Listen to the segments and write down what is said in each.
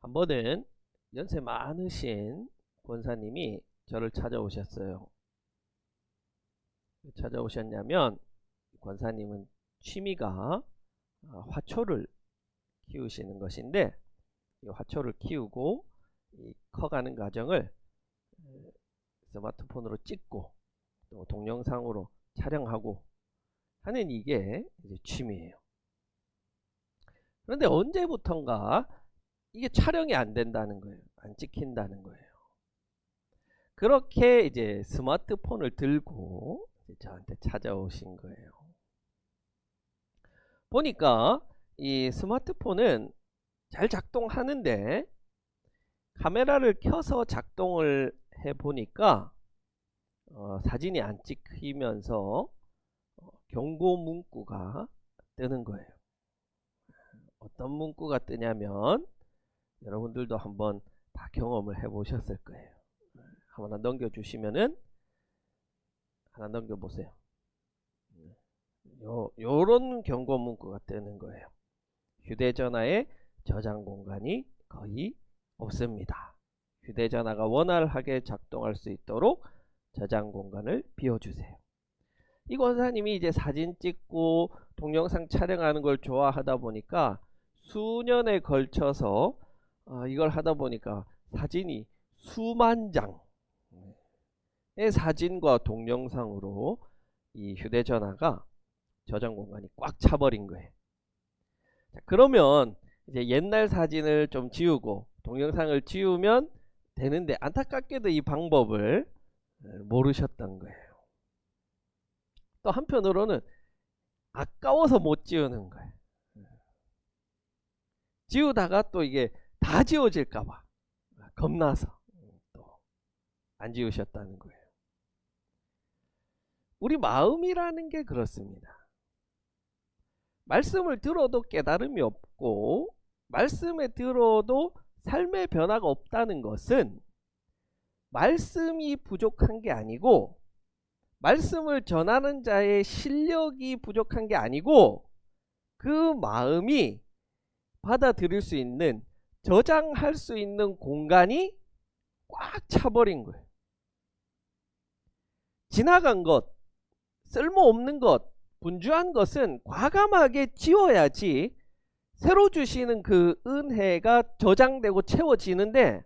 한 번은 연세 많으신 권사님이 저를 찾아오셨어요. 왜 찾아오셨냐면 권사님은 취미가 화초를 키우시는 것인데, 이 화초를 키우고 커가는 과정을 스마트폰으로 찍고 또 동영상으로 촬영하고 하는 이게 이제 취미예요. 그런데 언제부턴가 이게 촬영이 안 된다는 거예요. 안 찍힌다는 거예요. 그렇게 이제 스마트폰을 들고 저한테 찾아오신 거예요. 보니까 이 스마트폰은 잘 작동하는데 카메라를 켜서 작동을 해보니까 사진이 안 찍히면서 경고 문구가 뜨는 거예요. 어떤 문구가 뜨냐면 여러분들도 한번 다 경험을 해 보셨을 거예요. 하나 넘겨주시면은, 하나 넘겨보세요. 요런 경고 문구가 뜨는 거예요. 휴대전화에 저장 공간이 거의 없습니다. 휴대전화가 원활하게 작동할 수 있도록 저장 공간을 비워주세요. 이 권사님이 이제 사진 찍고 동영상 촬영하는 걸 좋아하다 보니까 수년에 걸쳐서 이걸 하다 보니까 사진이 수만 장의 사진과 동영상으로 이 휴대전화가 저장 공간이 꽉 차버린 거예요. 자, 그러면 이제 옛날 사진을 좀 지우고 동영상을 지우면 되는데, 안타깝게도 이 방법을 모르셨던 거예요. 또 한편으로는 아까워서 못 지우는 거예요. 지우다가 또 이게 다 지워질까봐 겁나서 또 안 지우셨다는 거예요. 우리 마음이라는 게 그렇습니다. 말씀을 들어도 깨달음이 없고 말씀에 들어도 삶의 변화가 없다는 것은 말씀이 부족한 게 아니고, 말씀을 전하는 자의 실력이 부족한 게 아니고, 그 마음이 받아들일 수 있는, 저장할 수 있는 공간이 꽉 차버린 거예요. 지나간 것, 쓸모없는 것, 분주한 것은 과감하게 지워야지 새로 주시는 그 은혜가 저장되고 채워지는데,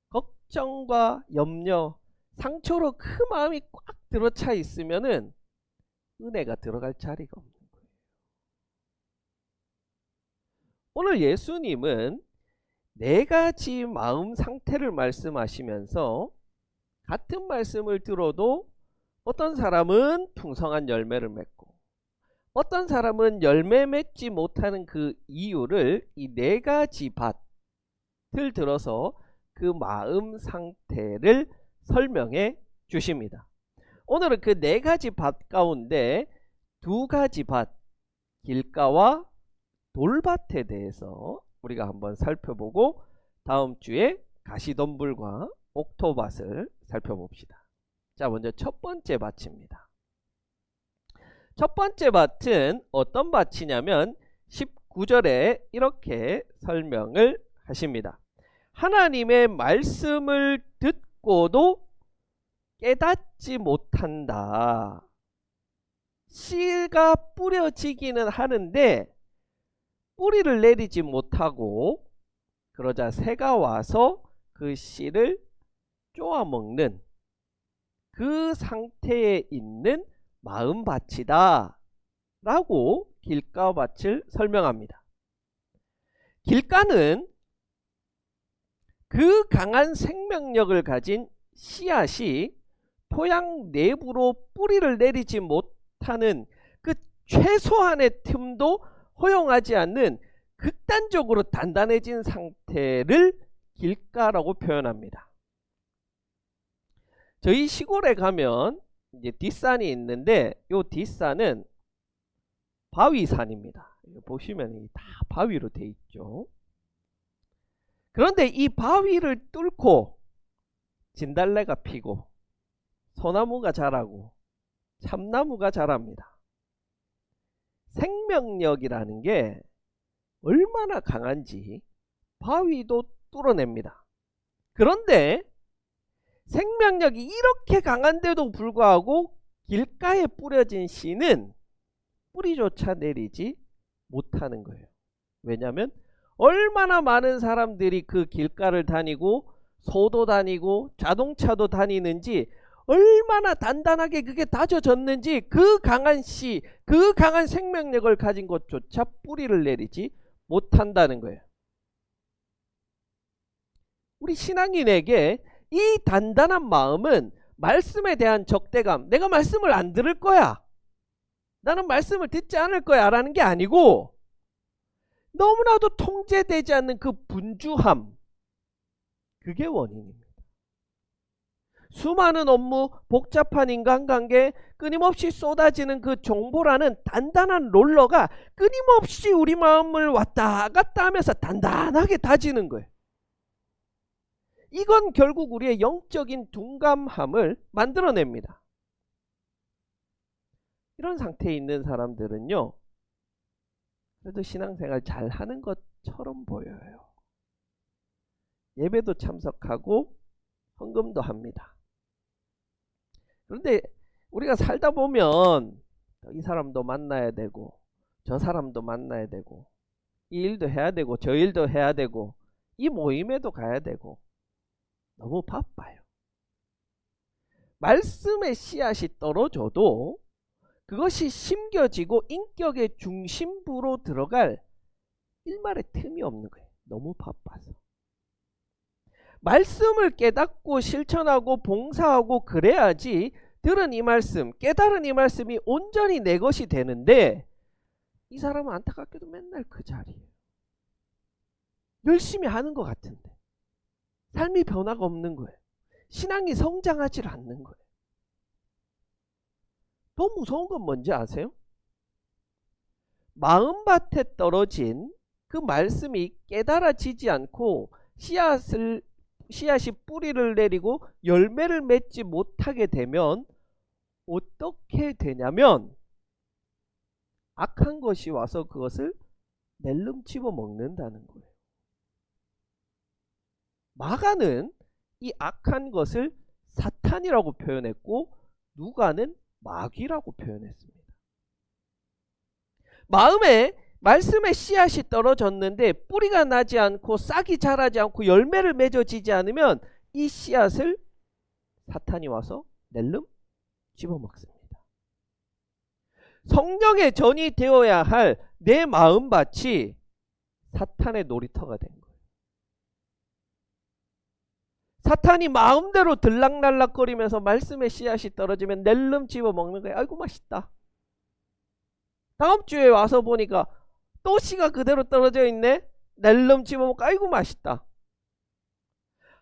걱정과 염려, 상처로 그 마음이 꽉 들어차 있으면은 은혜가 들어갈 자리가 없는 거예요. 오늘 예수님은 네 가지 마음 상태를 말씀하시면서 같은 말씀을 들어도 어떤 사람은 풍성한 열매를 맺고 어떤 사람은 열매 맺지 못하는 그 이유를 이 네 가지 밭을 들어서 그 마음 상태를 설명해 주십니다. 오늘은 그 네 가지 밭 가운데 두 가지 밭, 길가와 돌밭에 대해서 우리가 한번 살펴보고 다음 주에 가시덤불과 옥토밭을 살펴봅시다. 자, 먼저 첫 번째 밭입니다. 첫 번째 밭은 어떤 밭이냐면 19절에 이렇게 설명을 하십니다. 하나님의 말씀을 듣고도 깨닫지 못한다. 씨가 뿌려지기는 하는데 뿌리를 내리지 못하고, 그러자 새가 와서 그 씨를 쪼아먹는 그 상태에 있는 마음밭이다 라고 길가밭을 설명합니다. 길가는 그 강한 생명력을 가진 씨앗이 토양 내부로 뿌리를 내리지 못하는 그 최소한의 틈도 허용하지 않는 극단적으로 단단해진 상태를 길가라고 표현합니다. 저희 시골에 가면 이제 뒷산이 있는데, 이 뒷산은 바위산입니다. 보시면 다 바위로 돼 있죠. 그런데 이 바위를 뚫고 진달래가 피고 소나무가 자라고 참나무가 자랍니다. 생명력이라는 게 얼마나 강한지 바위도 뚫어냅니다. 그런데 생명력이 이렇게 강한데도 불구하고 길가에 뿌려진 씨는 뿌리조차 내리지 못하는 거예요. 왜냐하면 얼마나 많은 사람들이 그 길가를 다니고 소도 다니고 자동차도 다니는지, 얼마나 단단하게 그게 다져졌는지 그 강한 씨, 그 강한 생명력을 가진 것조차 뿌리를 내리지 못한다는 거예요. 우리 신앙인에게 이 단단한 마음은 말씀에 대한 적대감, 내가 말씀을 안 들을 거야, 나는 말씀을 듣지 않을 거야 라는 게 아니고, 너무나도 통제되지 않는 그 분주함, 그게 원인입니다. 수많은 업무, 복잡한 인간관계, 끊임없이 쏟아지는 그 정보라는 단단한 롤러가 끊임없이 우리 마음을 왔다 갔다 하면서 단단하게 다지는 거예요. 이건 결국 우리의 영적인 둔감함을 만들어냅니다. 이런 상태에 있는 사람들은요, 그래도 신앙생활 잘 하는 것처럼 보여요. 예배도 참석하고 헌금도 합니다. 그런데 우리가 살다 보면 이 사람도 만나야 되고 저 사람도 만나야 되고 이 일도 해야 되고 저 일도 해야 되고 이 모임에도 가야 되고 너무 바빠요. 말씀의 씨앗이 떨어져도 그것이 심겨지고 인격의 중심부로 들어갈 일말의 틈이 없는 거예요. 너무 바빠서. 말씀을 깨닫고 실천하고 봉사하고 그래야지 들은 이 말씀, 깨달은 이 말씀이 온전히 내 것이 되는데, 이 사람은 안타깝게도 맨날 그 자리예요. 열심히 하는 것 같은데 삶이 변화가 없는 거예요. 신앙이 성장하지 않는 거예요. 더 무서운 건 뭔지 아세요? 마음밭에 떨어진 그 말씀이 깨달아지지 않고 씨앗이 뿌리를 내리고 열매를 맺지 못하게 되면 어떻게 되냐면, 악한 것이 와서 그것을 낼름 집어 먹는다는 거예요. 마가는 이 악한 것을 사탄이라고 표현했고 누가는 마귀라고 표현했습니다. 마음에 말씀의 씨앗이 떨어졌는데 뿌리가 나지 않고 싹이 자라지 않고 열매를 맺어지지 않으면 이 씨앗을 사탄이 와서 낼름 집어먹습니다. 성령의 전이 되어야 할 내 마음밭이 사탄의 놀이터가 된 거예요. 사탄이 마음대로 들락날락거리면서 말씀의 씨앗이 떨어지면 낼름 집어먹는 거예요. 아이고 맛있다. 다음 주에 와서 보니까 또 씨가 그대로 떨어져 있네. 낼름 집어먹고 아이고 맛있다.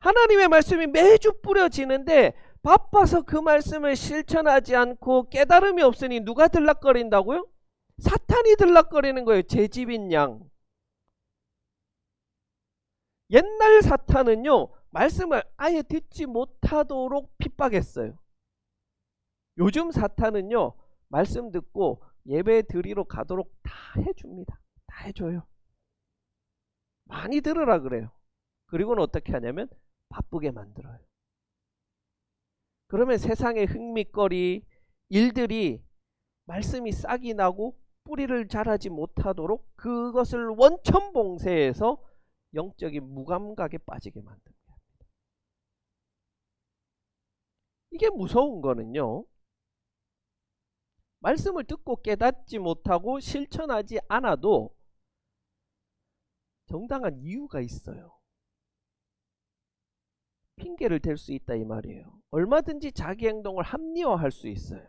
하나님의 말씀이 매주 뿌려지는데 바빠서 그 말씀을 실천하지 않고 깨달음이 없으니 누가 들락거린다고요? 사탄이 들락거리는 거예요. 제 집인 양. 옛날 사탄은요, 말씀을 아예 듣지 못하도록 핍박했어요. 요즘 사탄은요, 말씀 듣고 예배 드리러 가도록 다 해줍니다. 다 해줘요. 많이 들으라 그래요. 그리고는 어떻게 하냐면 바쁘게 만들어요. 그러면 세상의 흥미거리, 일들이 말씀이 싹이 나고 뿌리를 자라지 못하도록 그것을 원천봉쇄해서 영적인 무감각에 빠지게 만듭니다. 이게 무서운 거는요, 말씀을 듣고 깨닫지 못하고 실천하지 않아도 정당한 이유가 있어요. 핑계를 댈 수 있다 이 말이에요. 얼마든지 자기 행동을 합리화할 수 있어요.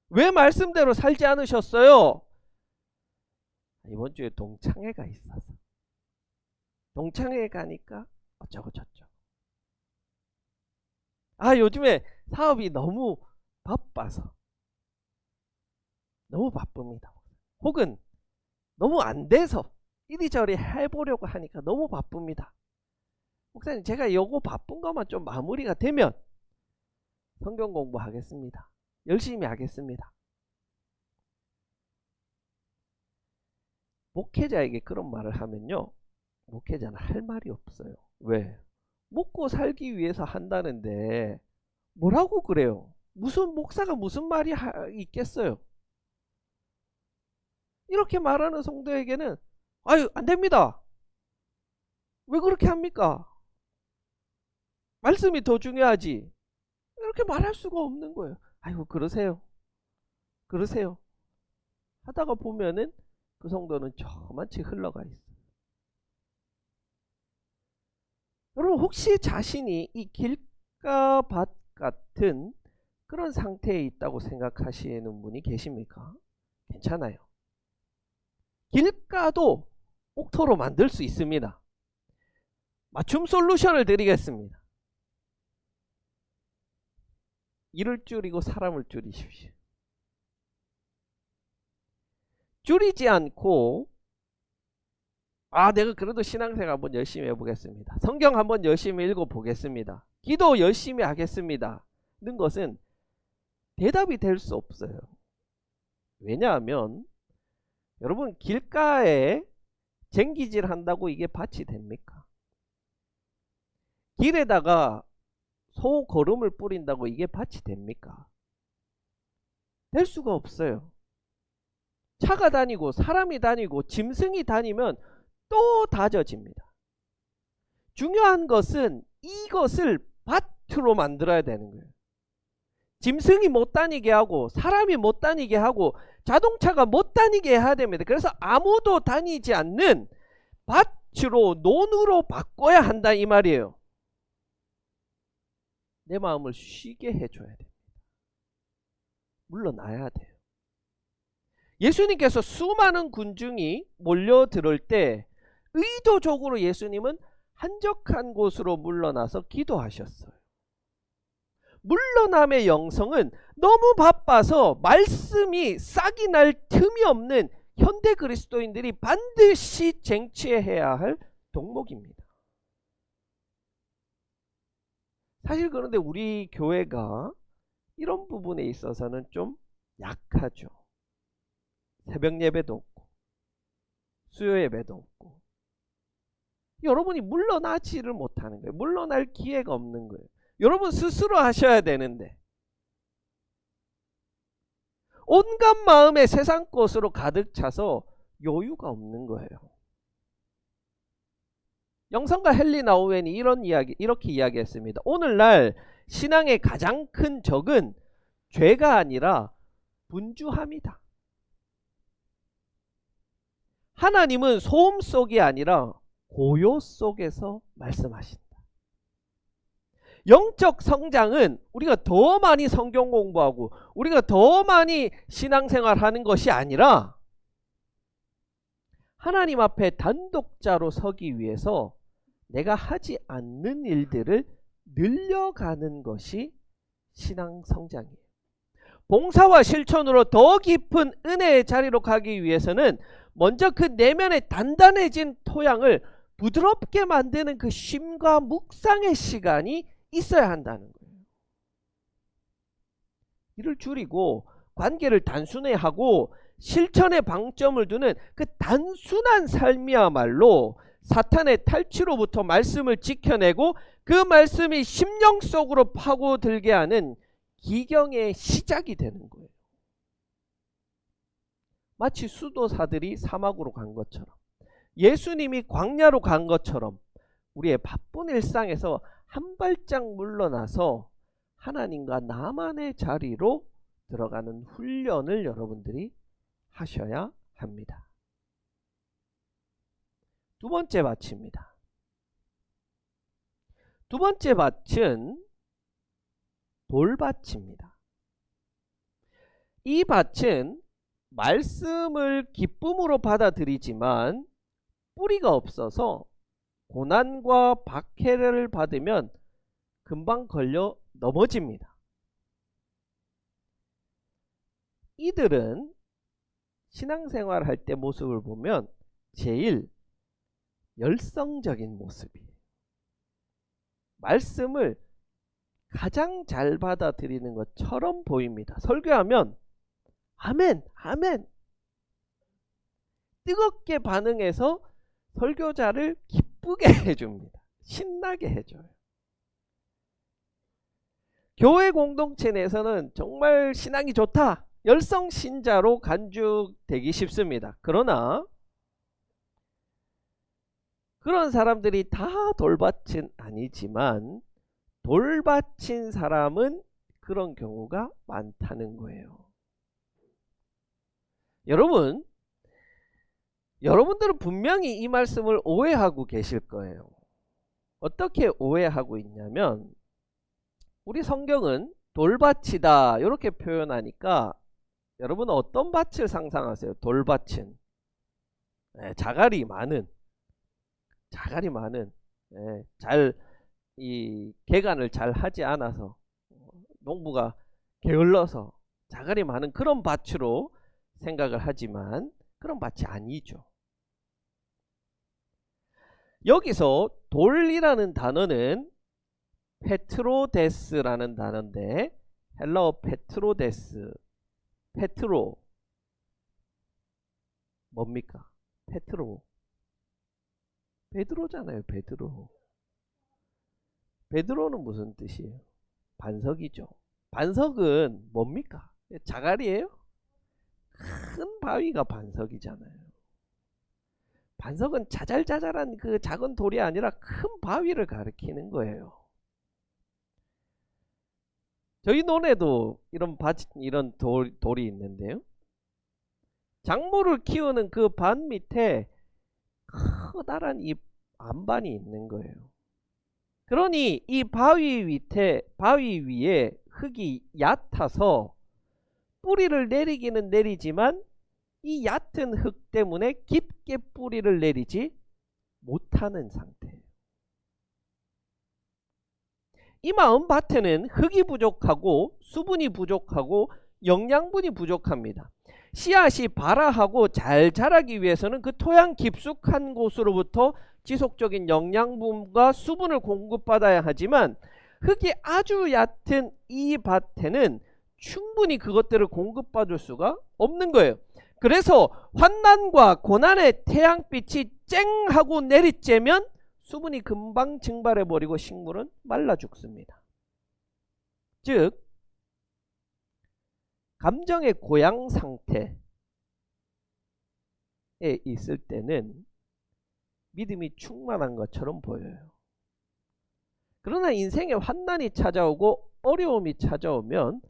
왜 말씀대로 살지 않으셨어요? 이번 주에 동창회가 있어서. 동창회 가니까 어쩌고 저쩌고. 요즘에 사업이 너무 바빠서. 너무 바쁩니다. 혹은 너무 안 돼서 이리저리 해보려고 하니까 너무 바쁩니다. 목사님, 제가 요거 바쁜 것만 좀 마무리가 되면 성경 공부하겠습니다. 열심히 하겠습니다. 목회자에게 그런 말을 하면요, 목회자는 할 말이 없어요. 왜? 먹고 살기 위해서 한다는데 뭐라고 그래요? 무슨 목사가 무슨 말이 있겠어요? 이렇게 말하는 성도에게는 아유, 안 됩니다. 왜 그렇게 합니까? 말씀이 더 중요하지. 이렇게 말할 수가 없는 거예요. 아이고, 그러세요. 그러세요. 하다가 보면은 그 성도는 저만치 흘러가 있어요. 여러분, 혹시 자신이 이 길가밭 같은 그런 상태에 있다고 생각하시는 분이 계십니까? 괜찮아요. 길가도 옥토로 만들 수 있습니다. 맞춤 솔루션을 드리겠습니다. 일을 줄이고 사람을 줄이십시오. 줄이지 않고 내가 그래도 신앙생활 한번 열심히 해보겠습니다. 성경 한번 열심히 읽어보겠습니다. 기도 열심히 하겠습니다. 는 것은 대답이 될 수 없어요. 왜냐하면 여러분, 길가에 쟁기질 한다고 이게 밭이 됩니까? 길에다가 소 거름을 뿌린다고 이게 밭이 됩니까? 될 수가 없어요. 차가 다니고 사람이 다니고 짐승이 다니면 또 다져집니다. 중요한 것은 이것을 밭으로 만들어야 되는 거예요. 짐승이 못 다니게 하고 사람이 못 다니게 하고 자동차가 못 다니게 해야 됩니다. 그래서 아무도 다니지 않는 밭으로, 논으로 바꿔야 한다 이 말이에요. 내 마음을 쉬게 해줘야 됩니다. 물러나야 돼요. 예수님께서 수많은 군중이 몰려들을 때 의도적으로 예수님은 한적한 곳으로 물러나서 기도하셨어요. 물러남의 영성은 너무 바빠서 말씀이 싹이 날 틈이 없는 현대 그리스도인들이 반드시 쟁취해야 할 덕목입니다. 사실 그런데 우리 교회가 이런 부분에 있어서는 좀 약하죠. 새벽 예배도 없고 수요 예배도 없고 여러분이 물러나지를 못하는 거예요. 물러날 기회가 없는 거예요. 여러분 스스로 하셔야 되는데 온갖 마음에 세상 것으로 가득 차서 여유가 없는 거예요. 영성가 헨리 나우엔이 이렇게 이야기했습니다. 오늘날 신앙의 가장 큰 적은 죄가 아니라 분주함이다. 하나님은 소음 속이 아니라 고요 속에서 말씀하신다. 영적 성장은 우리가 더 많이 성경 공부하고 우리가 더 많이 신앙생활하는 것이 아니라 하나님 앞에 단독자로 서기 위해서 내가 하지 않는 일들을 늘려가는 것이 신앙 성장이에요. 봉사와 실천으로 더 깊은 은혜의 자리로 가기 위해서는 먼저 그 내면에 단단해진 토양을 부드럽게 만드는 그 쉼과 묵상의 시간이 있어야 한다는 거예요. 이를 줄이고 관계를 단순화하고 실천에 방점을 두는 그 단순한 삶이야말로 사탄의 탈취로부터 말씀을 지켜내고 그 말씀이 심령 속으로 파고들게 하는 기경의 시작이 되는 거예요. 마치 수도사들이 사막으로 간 것처럼 예수님이 광야로 간 것처럼 우리의 바쁜 일상에서 한 발짝 물러나서 하나님과 나만의 자리로 들어가는 훈련을 여러분들이 하셔야 합니다. 두 번째 밭입니다. 두 번째 밭은 돌밭입니다. 이 밭은 말씀을 기쁨으로 받아들이지만 뿌리가 없어서 고난과 박해를 받으면 금방 걸려 넘어집니다. 이들은 신앙생활 할 때 모습을 보면 제일 열성적인 모습이에요. 말씀을 가장 잘 받아들이는 것처럼 보입니다. 설교하면 아멘, 아멘. 뜨겁게 반응해서 설교자를 기쁘게 해줍니다. 신나게 해줘요. 교회 공동체 내에서는 정말 신앙이 좋다, 열성 신자로 간주되기 쉽습니다. 그러나 그런 사람들이 다 돌밭은 아니지만 돌밭인 사람은 그런 경우가 많다는 거예요. 여러분들은 분명히 이 말씀을 오해하고 계실 거예요. 어떻게 오해하고 있냐면, 우리 성경은 돌밭이다 이렇게 표현하니까 여러분은 어떤 밭을 상상하세요? 돌밭은 자갈이 많은, 이 개간을 잘 하지 않아서 농부가 게을러서 자갈이 많은 그런 밭으로 생각을 하지만 그런 밭이 아니죠. 여기서 돌이라는 단어는 페트로데스라는 단어인데, 헬라어 페트로데스, 페트로 뭡니까? 베드로잖아요. 베드로는 무슨 뜻이에요? 반석이죠. 반석은 뭡니까? 자갈이에요? 큰 바위가 반석이잖아요. 반석은 자잘자잘한 그 작은 돌이 아니라 큰 바위를 가리키는 거예요. 저희 논에도 이런 돌이 있는데요. 작물을 키우는 그 밭 밑에 커다란 이 안반이 있는 거예요. 그러니 이 바위 위에 흙이 얕아서 뿌리를 내리기는 내리지만 이 얕은 흙 때문에 깊게 뿌리를 내리지 못하는 상태예요. 이 마음밭에는 흙이 부족하고 수분이 부족하고 영양분이 부족합니다. 씨앗이 발아하고 잘 자라기 위해서는 그 토양 깊숙한 곳으로부터 지속적인 영양분과 수분을 공급받아야 하지만 흙이 아주 얕은 이 밭에는 충분히 그것들을 공급받을 수가 없는 거예요. 그래서 환난과 고난의 태양빛이 쨍 하고 내리쬐면 수분이 금방 증발해버리고 식물은 말라 죽습니다. 즉 감정의 고양 상태에 있을 때는 믿음이 충만한 것처럼 보여요. 그러나 인생에 환난이 찾아오고 어려움이 찾아오면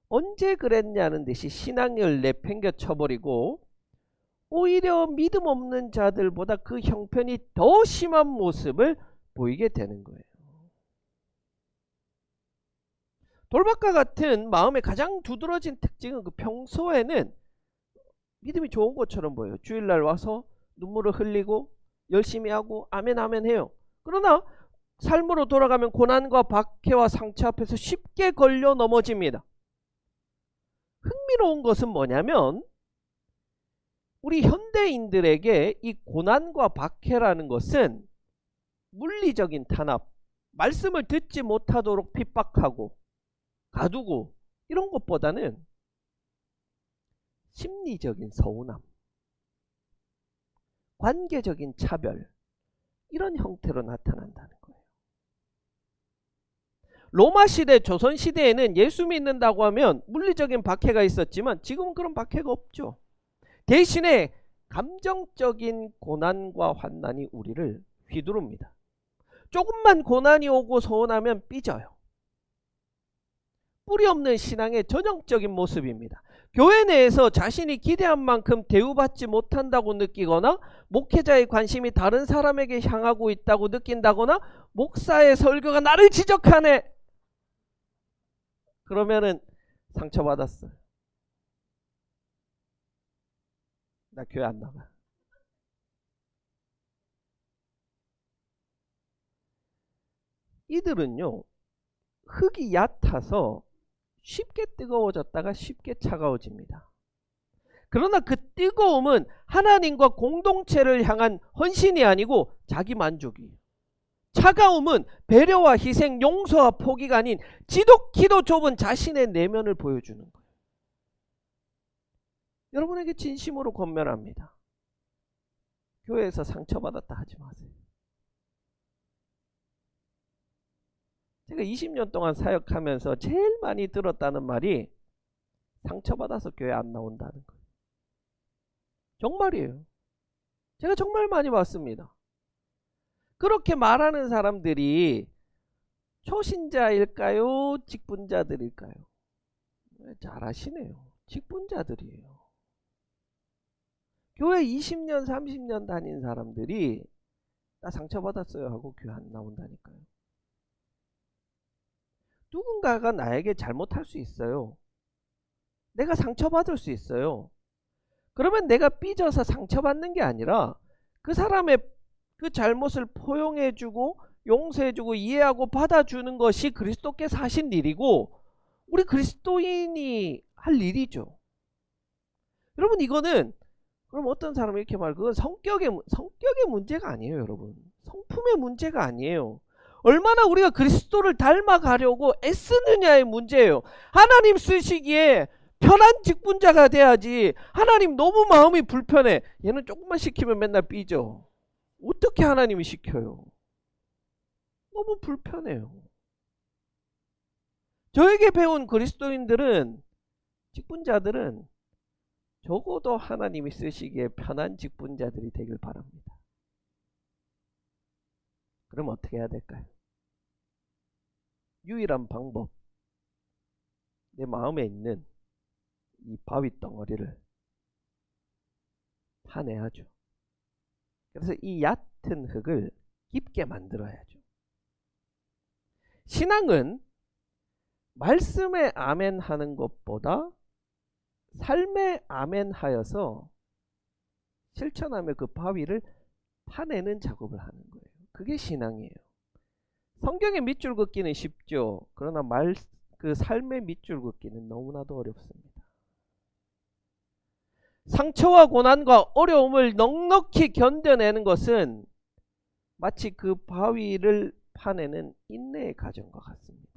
언제 그랬냐는 듯이 신앙을 내팽겨 쳐버리고 오히려 믿음 없는 자들보다 그 형편이 더 심한 모습을 보이게 되는 거예요. 돌밭과 같은 마음의 가장 두드러진 특징은 그 평소에는 믿음이 좋은 것처럼 보여요. 주일날 와서 눈물을 흘리고 열심히 하고 아멘 아멘 해요. 그러나 삶으로 돌아가면 고난과 박해와 상처 앞에서 쉽게 걸려 넘어집니다. 흥미로운 것은 뭐냐면 우리 현대인들에게 이 고난과 박해라는 것은 물리적인 탄압, 말씀을 듣지 못하도록 핍박하고 가두고 이런 것보다는 심리적인 서운함, 관계적인 차별, 이런 형태로 나타난다는 거예요. 로마 시대, 조선 시대에는 예수 믿는다고 하면 물리적인 박해가 있었지만 지금은 그런 박해가 없죠. 대신에 감정적인 고난과 환난이 우리를 휘두릅니다. 조금만 고난이 오고 서운하면 삐져요. 뿌리 없는 신앙의 전형적인 모습입니다. 교회 내에서 자신이 기대한 만큼 대우받지 못한다고 느끼거나 목회자의 관심이 다른 사람에게 향하고 있다고 느낀다거나 목사의 설교가 나를 지적하네, 그러면은 상처받았어요. 나 교회 안 나가. 이들은요, 흙이 얕아서 쉽게 뜨거워졌다가 쉽게 차가워집니다. 그러나 그 뜨거움은 하나님과 공동체를 향한 헌신이 아니고 자기 만족이에요. 차가움은 배려와 희생, 용서와 포기가 아닌 지독히도 좁은 자신의 내면을 보여주는 거예요. 여러분에게 진심으로 권면합니다. 교회에서 상처받았다 하지 마세요. 제가 20년 동안 사역하면서 제일 많이 들었다는 말이 상처받아서 교회 안 나온다는 거예요. 정말이에요. 제가 정말 많이 봤습니다. 그렇게 말하는 사람들이 초신자일까요? 직분자들일까요? 잘 아시네요. 직분자들이에요. 교회 20년, 30년 다닌 사람들이 나 상처받았어요 하고 교회 안 나온다니까요. 누군가가 나에게 잘못할 수 있어요. 내가 상처받을 수 있어요. 그러면 내가 삐져서 상처받는 게 아니라 그 사람의 그 잘못을 포용해주고 용서해주고 이해하고 받아주는 것이 그리스도께서 하신 일이고 우리 그리스도인이 할 일이죠. 여러분 이거는 그럼 어떤 사람이 이렇게 말 그건 성격의 문제가 아니에요. 여러분 성품의 문제가 아니에요. 얼마나 우리가 그리스도를 닮아가려고 애쓰느냐의 문제예요. 하나님 쓰시기에 편한 직분자가 돼야지. 하나님 너무 마음이 불편해. 얘는 조금만 시키면 맨날 삐져. 어떻게 하나님이 시켜요? 너무 불편해요. 저에게 배운 그리스도인들은 직분자들은 적어도 하나님이 쓰시기에 편한 직분자들이 되길 바랍니다. 그럼 어떻게 해야 될까요? 유일한 방법, 내 마음에 있는 이 바위 덩어리를 파내야죠. 그래서 이 얕은 흙을 깊게 만들어야죠. 신앙은 말씀에 아멘 하는 것보다 삶에 아멘 하여서 실천하며 그 바위를 파내는 작업을 하는 거예요. 그게 신앙이에요. 성경의 밑줄 긋기는 쉽죠. 그러나 그 삶의 밑줄 긋기는 너무나도 어렵습니다. 상처와 고난과 어려움을 넉넉히 견뎌내는 것은 마치 그 바위를 파내는 인내의 과정과 같습니다.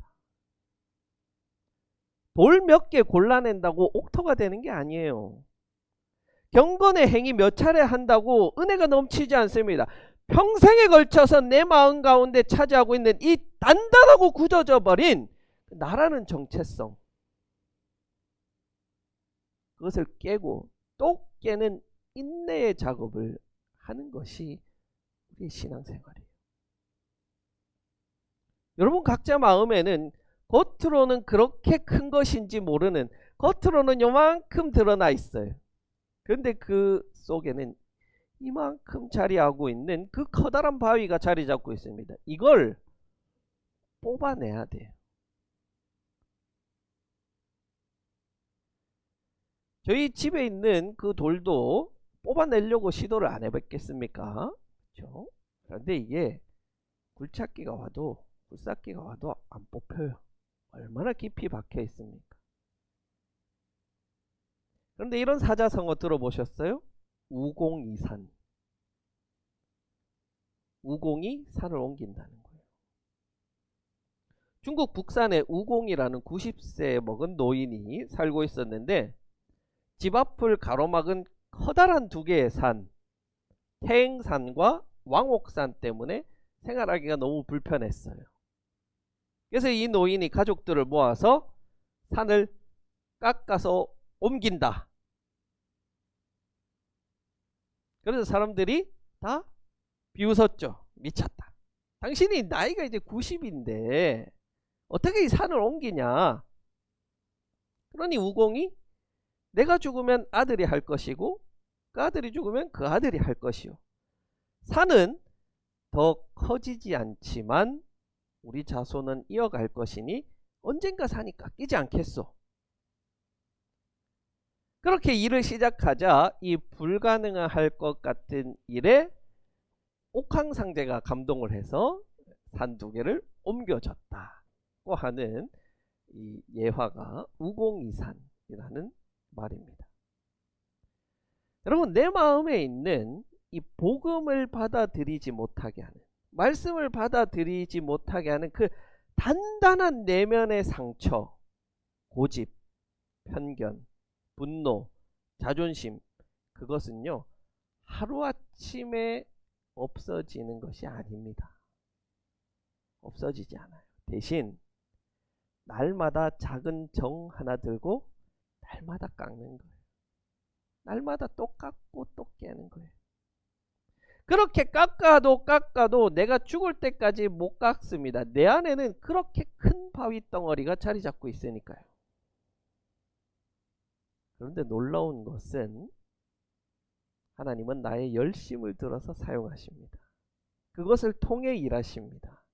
돌 몇 개 골라낸다고 옥토가 되는 게 아니에요. 경건의 행위 몇 차례 한다고 은혜가 넘치지 않습니다. 평생에 걸쳐서 내 마음 가운데 차지하고 있는 이 단단하고 굳어져 버린 나라는 정체성, 그것을 깨고 또 깨는 인내의 작업을 하는 것이 우리의 신앙생활이에요. 여러분 각자 마음에는 겉으로는 그렇게 큰 것인지 모르는, 겉으로는 요만큼 드러나 있어요. 그런데 그 속에는 이만큼 자리하고 있는 그 커다란 바위가 자리 잡고 있습니다. 이걸 뽑아내야 돼요. 저희 집에 있는 그 돌도 뽑아내려고 시도를 안 해봤겠습니까? 그렇죠? 그런데 이게 굴착기가 와도 굴삭기가 와도 안 뽑혀요. 얼마나 깊이 박혀 있습니까? 그런데 이런 사자성어 들어보셨어요? 우공이산. 우공이 산을 옮긴다는 거예요. 중국 북산에 우공이라는 90세 먹은 노인이 살고 있었는데 집 앞을 가로막은 커다란 두 개의 산, 태행산과 왕옥산 때문에 생활하기가 너무 불편했어요. 그래서 이 노인이 가족들을 모아서 산을 깎아서 옮긴다. 그래서 사람들이 다 비웃었죠. 미쳤다. 당신이 나이가 이제 90인데 어떻게 이 산을 옮기냐. 그러니 우공이 내가 죽으면 아들이 할 것이고 그 아들이 죽으면 그 아들이 할 것이요. 산은 더 커지지 않지만 우리 자손은 이어갈 것이니 언젠가 산이 깎이지 않겠소. 그렇게 일을 시작하자 이 불가능할 것 같은 일에 옥황상제가 감동을 해서 산 두 개를 옮겨줬다고 하는 이 예화가 우공이산이라는 말입니다. 여러분 내 마음에 있는 이 복음을 받아들이지 못하게 하는, 말씀을 받아들이지 못하게 하는 그 단단한 내면의 상처, 고집, 편견, 분노, 자존심, 그것은요 하루아침에 없어지는 것이 아닙니다. 없어지지 않아요. 대신 날마다 작은 정 하나 들고 날마다 깎는 거예요. 날마다 또 깎고 또 깨는 거예요. 그렇게 깎아도 내가 죽을 때까지 못 깎습니다. 내 안에는 그렇게 큰 바위 덩어리가 자리 잡고 있으니까요. 그런데 놀라운 것은 하나님은 나의 열심을 들어서 사용하십니다. 그것을 통해 일하십니다.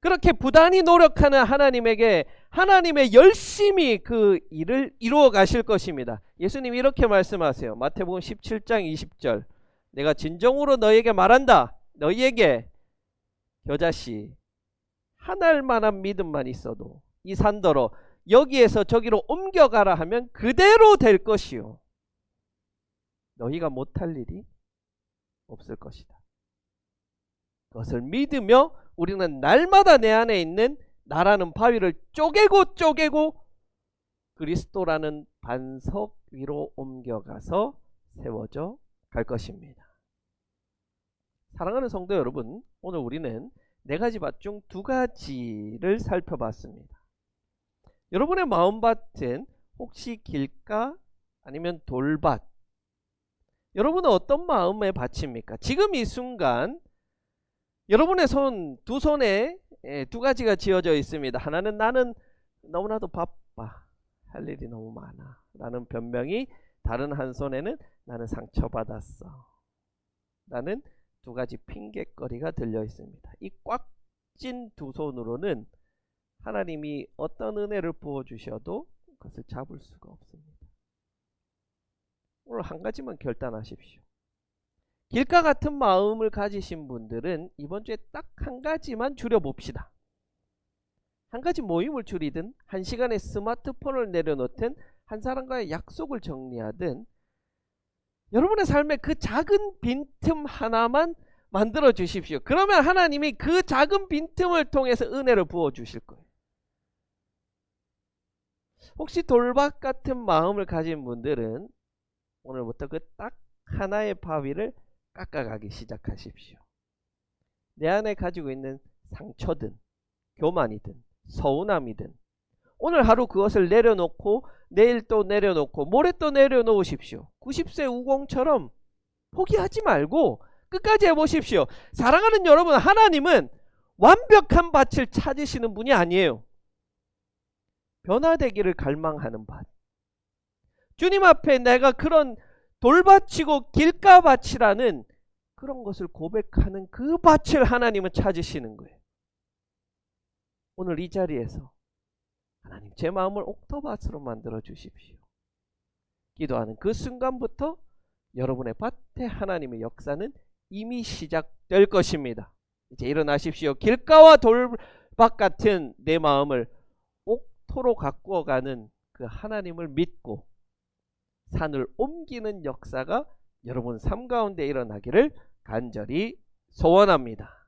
그렇게 부단히 노력하는 하나님에게 하나님의 열심히 그 일을 이루어 가실 것입니다. 예수님이 이렇게 말씀하세요. 마태복음 17장 20절. 내가 진정으로 너희에게 말한다. 너희에게 겨자씨 한 알만한 믿음만 있어도 이 산더러 여기에서 저기로 옮겨가라 하면 그대로 될 것이요. 너희가 못할 일이 없을 것이다. 그것을 믿으며 우리는 날마다 내 안에 있는 나라는 바위를 쪼개고 그리스도라는 반석 위로 옮겨가서 세워져 갈 것입니다. 사랑하는 성도 여러분, 오늘 우리는 4가지 밭 중 2가지를 살펴봤습니다. 여러분의 마음밭은 혹시 길가 아니면 돌밭, 여러분은 어떤 마음의 밭입니까? 지금 이 순간 여러분의 두 손에 2가지가 지어져 있습니다. 하나는 나는 너무나도 바빠, 할 일이 너무 많아 라는 변명이, 다른 한 손에는 나는 상처받았어, 나는 2가지 핑곗거리가 들려 있습니다. 이 꽉 찐 2손으로는 하나님이 어떤 은혜를 부어주셔도 그것을 잡을 수가 없습니다. 오늘 한 가지만 결단하십시오. 길가 같은 마음을 가지신 분들은 이번 주에 딱 한 가지만 줄여봅시다. 한 가지 모임을 줄이든, 1시간에 스마트폰을 내려놓든, 한 사람과의 약속을 정리하든, 여러분의 삶에 그 작은 빈틈 하나만 만들어 주십시오. 그러면 하나님이 그 작은 빈틈을 통해서 은혜를 부어 주실 거예요. 혹시 돌밭 같은 마음을 가진 분들은 오늘부터 그 딱 하나의 바위를 깎아가기 시작하십시오. 내 안에 가지고 있는 상처든 교만이든 서운함이든 오늘 하루 그것을 내려놓고 내일 또 내려놓고 모레 또 내려놓으십시오. 90세 우공처럼 포기하지 말고 끝까지 해보십시오. 사랑하는 여러분, 하나님은 완벽한 밭을 찾으시는 분이 아니에요. 변화되기를 갈망하는 밭. 주님 앞에 내가 그런 돌밭이고 길가밭이라는 그런 것을 고백하는 그 밭을 하나님은 찾으시는 거예요. 오늘 이 자리에서 하나님, 제 마음을 옥토밭으로 만들어 주십시오. 기도하는 그 순간부터 여러분의 밭에 하나님의 역사는 이미 시작될 것입니다. 이제 일어나십시오. 길가와 돌밭 같은 내 마음을 옥토로 가꾸어가는 그 하나님을 믿고 산을 옮기는 역사가 여러분 삶 가운데 일어나기를 간절히 소원합니다.